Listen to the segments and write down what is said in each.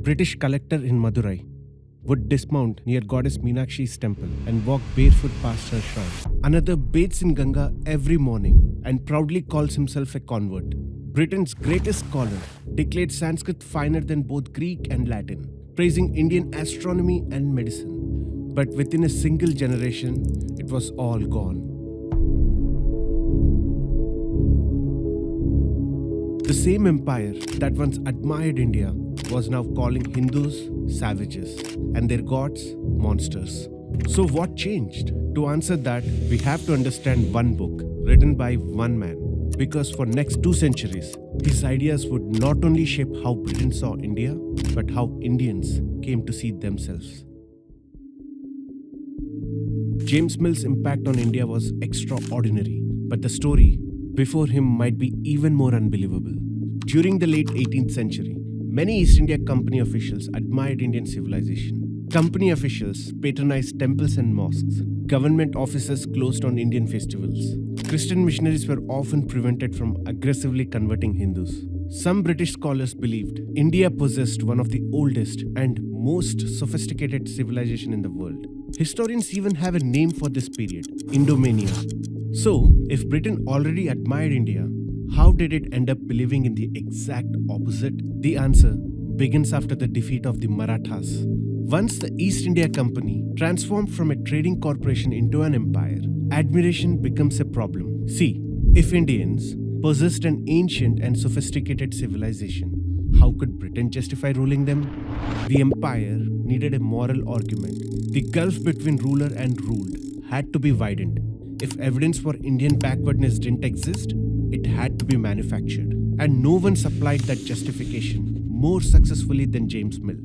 British collector in Madurai would dismount near goddess Meenakshi's temple and walk barefoot past her shrine. Another bathes in Ganga every morning and proudly calls himself a convert. Britain's greatest scholar declared Sanskrit finer than both Greek and Latin, praising Indian astronomy and medicine. But within a single generation, it was all gone. The same empire that once admired India was now calling Hindus savages and their gods monsters. So what changed? To answer that, we have to understand one book written by one man, because for next 2 centuries, his ideas would not only shape how Britain saw India, but how Indians came to see themselves. James Mill's impact on India was extraordinary, but the story before him might be even more unbelievable. During the late 18th century, many East India Company officials admired Indian civilization. Company officials patronized temples and mosques. Government offices closed on Indian festivals. Christian missionaries were often prevented from aggressively converting Hindus. Some British scholars believed India possessed one of the oldest and most sophisticated civilization in the world. Historians even have a name for this period, Indomania. So, if Britain already admired India, how did it end up believing in the exact opposite? The answer begins after the defeat of the Marathas. Once the East India Company transformed from a trading corporation into an empire, admiration becomes a problem. See, if Indians possessed an ancient and sophisticated civilization, how could Britain justify ruling them? The empire needed a moral argument. The gulf between ruler and ruled had to be widened. If evidence for Indian backwardness didn't exist, it had to be manufactured. And no one supplied that justification more successfully than James Mill.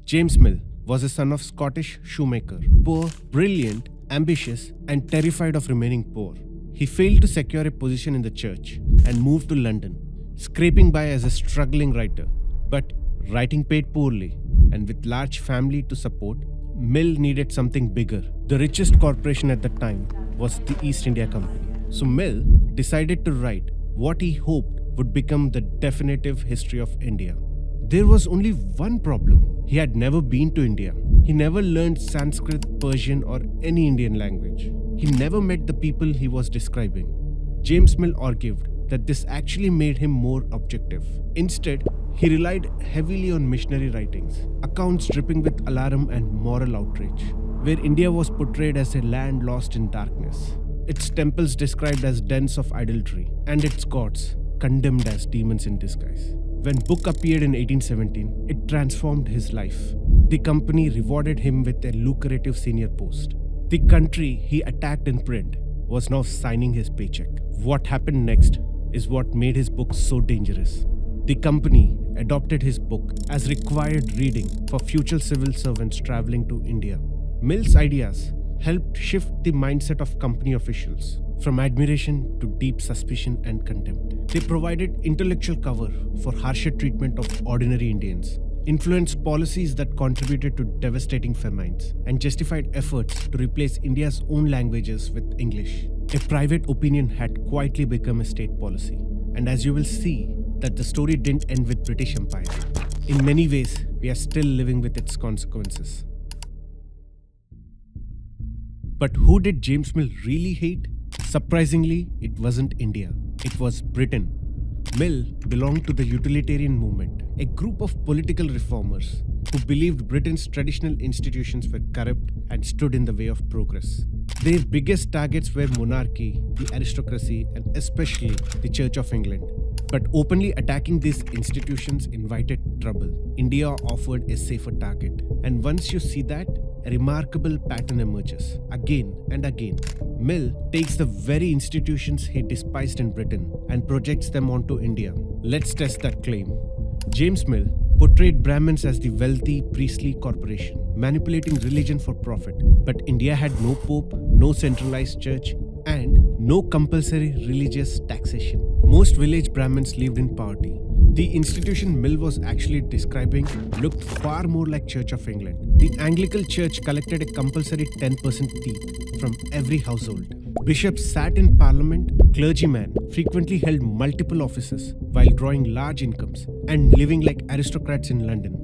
James Mill was a son of Scottish shoemaker, poor, brilliant, ambitious, and terrified of remaining poor. He failed to secure a position in the church and moved to London, scraping by as a struggling writer. But writing paid poorly, and with large family to support, Mill needed something bigger. The richest corporation at the time was the East India Company. So Mill decided to write what he hoped would become the definitive history of India. There was only one problem. He had never been to India. He never learned Sanskrit, Persian, or any Indian language. He never met the people he was describing. James Mill argued that this actually made him more objective. Instead, he relied heavily on missionary writings, accounts dripping with alarm and moral outrage, where India was portrayed as a land lost in darkness, its temples described as dens of idolatry, and its gods condemned as demons in disguise. When book appeared in 1817, it transformed his life. The company rewarded him with a lucrative senior post. The country he attacked in print was now signing his paycheck. What happened next is what made his book so dangerous. The company adopted his book as required reading for future civil servants traveling to India. Mill's ideas helped shift the mindset of company officials from admiration to deep suspicion and contempt. They provided intellectual cover for harsher treatment of ordinary Indians, influenced policies that contributed to devastating famines, and justified efforts to replace India's own languages with English. A private opinion had quietly become a state policy. And as you will see, that the story didn't end with British Empire. In many ways, we are still living with its consequences. But who did James Mill really hate? Surprisingly, it wasn't India. It was Britain. Mill belonged to the Utilitarian movement, a group of political reformers who believed Britain's traditional institutions were corrupt and stood in the way of progress. Their biggest targets were monarchy, the aristocracy, and especially the Church of England. But openly attacking these institutions invited trouble. India offered a safer target. And once you see that, a remarkable pattern emerges. Again and again, Mill takes the very institutions he despised in Britain and projects them onto India. Let's test that claim. James Mill portrayed Brahmins as the wealthy priestly corporation, manipulating religion for profit. But India had no pope, no centralized church, and no compulsory religious taxation. Most village Brahmins lived in poverty. The institution Mill was actually describing looked far more like Church of England. The Anglican Church collected a compulsory 10% fee from every household. Bishops sat in parliament. Clergymen frequently held multiple offices while drawing large incomes. and living like aristocrats in London.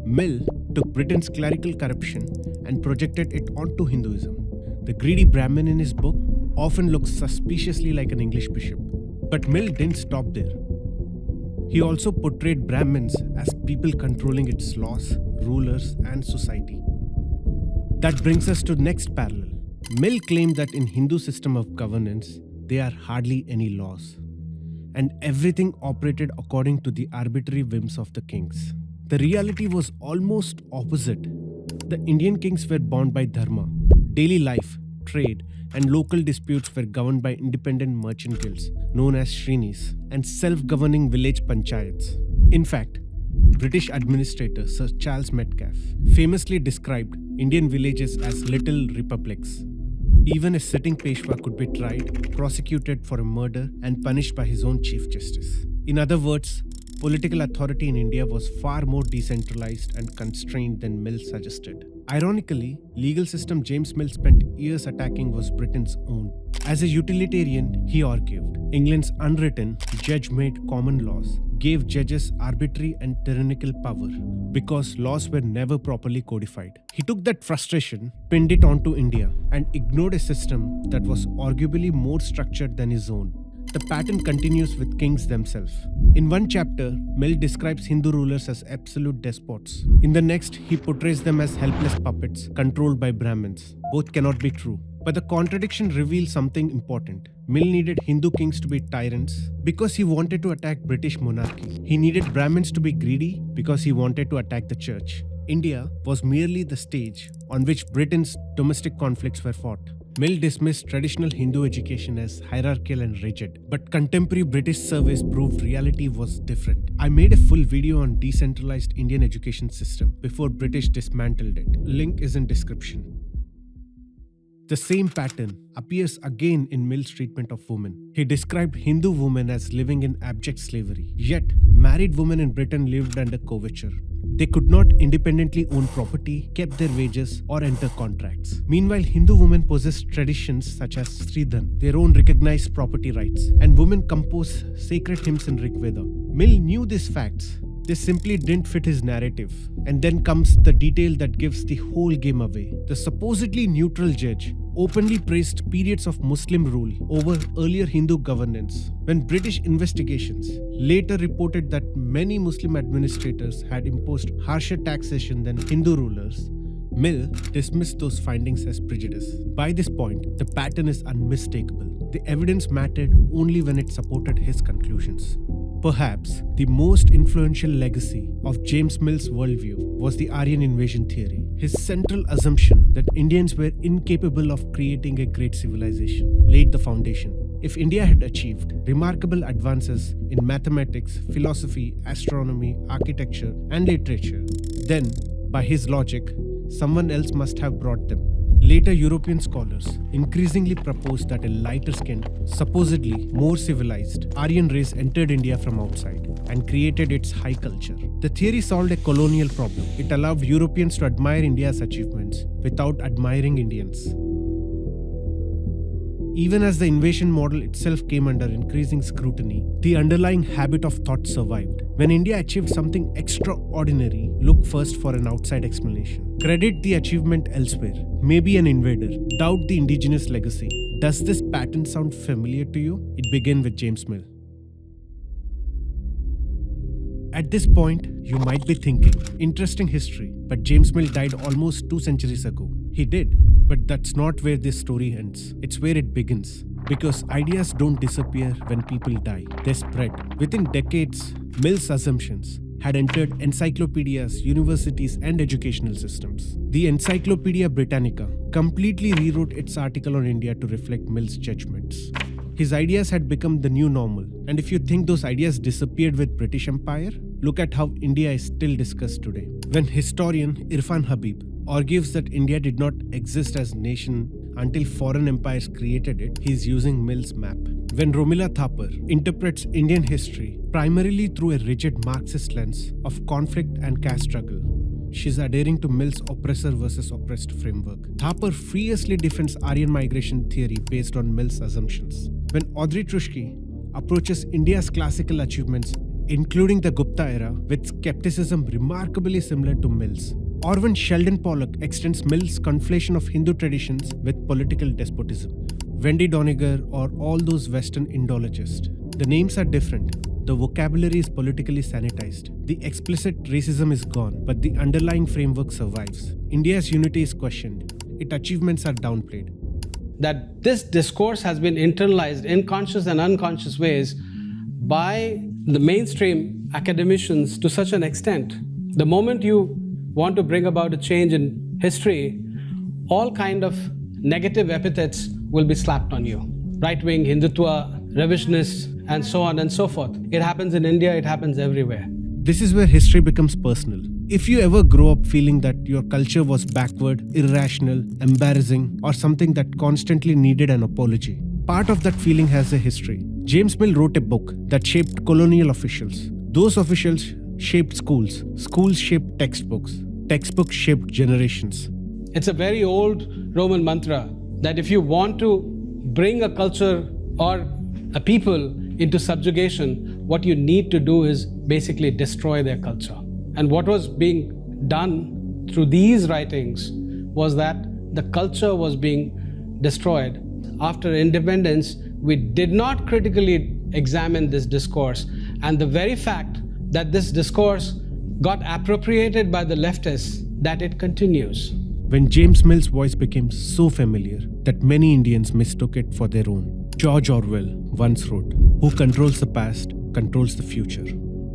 Mill took Britain's clerical corruption and projected it onto Hinduism. The greedy Brahmin in his book often looks suspiciously like an English bishop. But Mill didn't stop there. He also portrayed Brahmins as people controlling its laws, rulers, and society. That brings us to the next parallel. Mill claimed that in Hindu system of governance, there are hardly any laws, and everything operated according to the arbitrary whims of the kings. The reality was almost opposite. The Indian kings were bound by dharma. Daily life, trade, and local disputes were governed by independent merchant guilds, known as shrinis, and self-governing village panchayats. In fact, British administrator Sir Charles Metcalfe famously described Indian villages as little republics. Even a sitting Peshwa could be tried, prosecuted for a murder, and punished by his own Chief Justice. In other words, political authority in India was far more decentralized and constrained than Mill suggested. Ironically, legal system James Mill spent years attacking was Britain's own. As a utilitarian, he argued, England's unwritten, judge-made common laws gave judges arbitrary and tyrannical power because laws were never properly codified. He took that frustration, pinned it onto India, and ignored a system that was arguably more structured than his own. The pattern continues with kings themselves. In one chapter, Mill describes Hindu rulers as absolute despots. In the next, he portrays them as helpless puppets controlled by Brahmins. Both cannot be true. But the contradiction reveals something important. Mill needed Hindu kings to be tyrants because he wanted to attack British monarchy. He needed Brahmins to be greedy because he wanted to attack the church. India was merely the stage on which Britain's domestic conflicts were fought. Mill dismissed traditional Hindu education as hierarchical and rigid, but contemporary British surveys proved reality was different. I made a full video on decentralized Indian education system before British dismantled it. Link is in description. The same pattern appears again in Mill's treatment of women. He described Hindu women as living in abject slavery. Yet, married women in Britain lived under coverture. They could not independently own property, kept their wages, or enter contracts. Meanwhile, Hindu women possessed traditions such as Sridhan, their own recognized property rights, and women compose sacred hymns in Rig Veda. Mill knew these facts. They simply didn't fit his narrative. And then comes the detail that gives the whole game away. The supposedly neutral judge openly praised periods of Muslim rule over earlier Hindu governance, when British investigations later reported that many Muslim administrators had imposed harsher taxation than Hindu rulers. Mill dismissed those findings as prejudice. By this point, the pattern is unmistakable. The evidence mattered only when it supported his conclusions. Perhaps the most influential legacy of James Mill's worldview was the Aryan invasion theory. His central assumption that Indians were incapable of creating a great civilization laid the foundation. If India had achieved remarkable advances in mathematics, philosophy, astronomy, architecture, and literature, then, by his logic, someone else must have brought them. Later European scholars increasingly proposed that a lighter-skinned, supposedly more civilized, Aryan race entered India from outside and created its high culture. The theory solved a colonial problem. It allowed Europeans to admire India's achievements without admiring Indians. Even as the invasion model itself came under increasing scrutiny, the underlying habit of thought survived. When India achieved something extraordinary, look first for an outside explanation. Credit the achievement elsewhere. Maybe an invader. Doubt the indigenous legacy. Does this pattern sound familiar to you? It began with James Mill. At this point, you might be thinking, interesting history, but James Mill died almost 2 centuries ago. He did, but that's not where this story ends. It's where it begins. Because ideas don't disappear when people die, they spread. Within decades, Mill's assumptions had entered encyclopedias, universities, and educational systems. The Encyclopedia Britannica completely rewrote its article on India to reflect Mill's judgments. His ideas had become the new normal. And if you think those ideas disappeared with British Empire, look at how India is still discussed today. When historian Irfan Habib argues that India did not exist as a nation until foreign empires created it, he is using Mill's map. When Romila Thapar interprets Indian history primarily through a rigid Marxist lens of conflict and caste struggle, she is adhering to Mill's oppressor versus oppressed framework. Thapar fiercely defends Aryan migration theory based on Mill's assumptions. When Audrey Truschke approaches India's classical achievements including the Gupta era, with skepticism remarkably similar to Mill's. Or when Sheldon Pollock extends Mill's conflation of Hindu traditions with political despotism. Wendy Doniger or all those Western Indologists. The names are different. The vocabulary is politically sanitized. The explicit racism is gone, but the underlying framework survives. India's unity is questioned. Its achievements are downplayed. That this discourse has been internalized in conscious and unconscious ways by the mainstream academicians to such an extent. The moment you want to bring about a change in history, all kind of negative epithets will be slapped on you. Right-wing, Hindutva, revisionists, and so on and so forth. It happens in India, it happens everywhere. This is where history becomes personal. If you ever grow up feeling that your culture was backward, irrational, embarrassing, or something that constantly needed an apology, part of that feeling has a history. James Mill wrote a book that shaped colonial officials. Those officials shaped schools. Schools shaped textbooks. Textbooks shaped generations. It's a very old Roman mantra that if you want to bring a culture or a people into subjugation, what you need to do is basically destroy their culture. And what was being done through these writings was that the culture was being destroyed. After independence, we did not critically examine this discourse. And the very fact that this discourse got appropriated by the leftists, that it continues. When James Mill's voice became so familiar that many Indians mistook it for their own. George Orwell once wrote, "Who controls the past controls the future."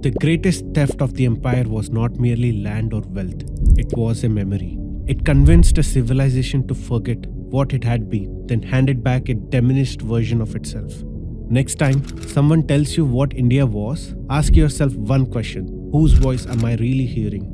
The greatest theft of the empire was not merely land or wealth, it was a memory. It convinced a civilization to forget what it had been, then handed back a diminished version of itself. Next time someone tells you what India was, ask yourself one question: whose voice am I really hearing?